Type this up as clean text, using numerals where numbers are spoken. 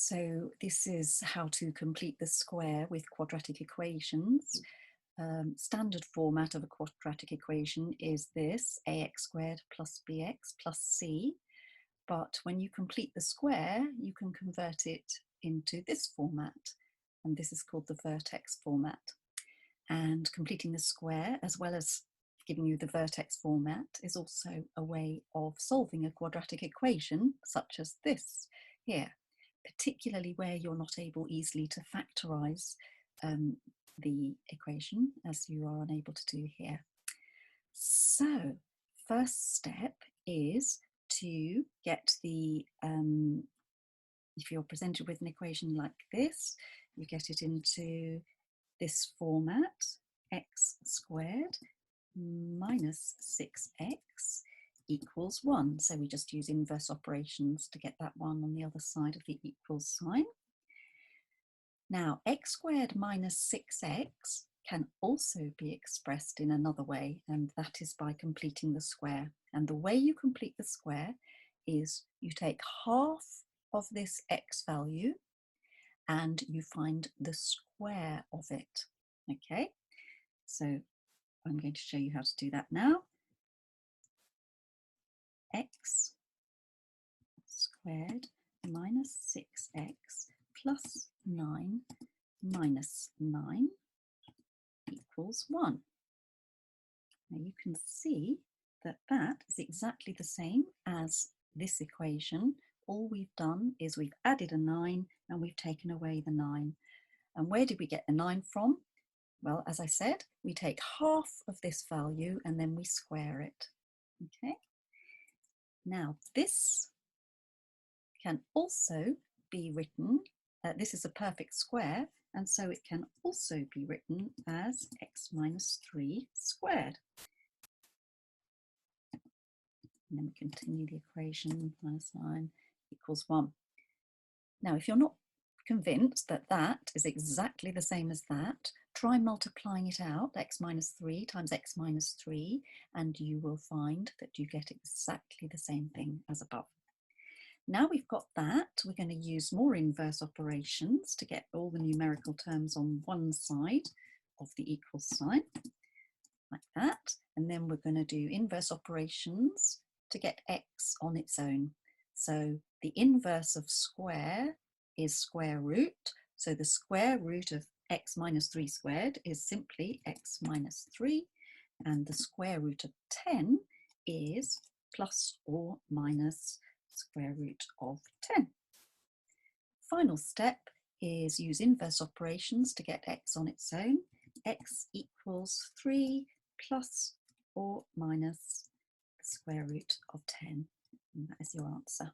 So this is how to complete the square with quadratic equations. Standard format of a quadratic equation is this, ax squared plus bx plus c. But when you complete the square, you can convert it into this format. And this is called the vertex format. And completing the square, as well as giving you the vertex format, is also a way of solving a quadratic equation, such as this here, particularly where you're not able easily to factorize the equation, as you are unable to do here. So, first step is to get the, if you're presented with an equation like this, you get it into this format, x squared minus 6x equals 1. So we just use inverse operations to get that one on the other side of the equals sign. Now, x squared minus 6x can also be expressed in another way, and that is by completing the square. And the way you complete the square is you take half of this x value and you find the square of it. Okay, so I'm going to show you how to do that now. X squared minus 6x plus 9 minus 9 equals 1. Now you can see that that is exactly the same as this equation. All we've done is we've added a 9 and we've taken away the 9. And where did we get the 9 from? Well, as I said, we take half of this value and then we square it. Okay. Now this can also be written, this is a perfect square, and so it can also be written as x minus 3 squared. And then we continue the equation, minus 9 equals 1. Now, if you're not convinced that that is exactly the same as that, try multiplying it out, x minus 3 times x minus 3, and you will find that you get exactly the same thing as above. Now we've got that, we're going to use more inverse operations to get all the numerical terms on one side of the equal sign, like that. And then we're going to do inverse operations to get x on its own. So the inverse of square is square root. So the square root of x minus 3 squared is simply x minus 3. And the square root of 10 is plus or minus square root of 10. Final step is use inverse operations to get x on its own. X equals 3 plus or minus the square root of 10. And that is your answer.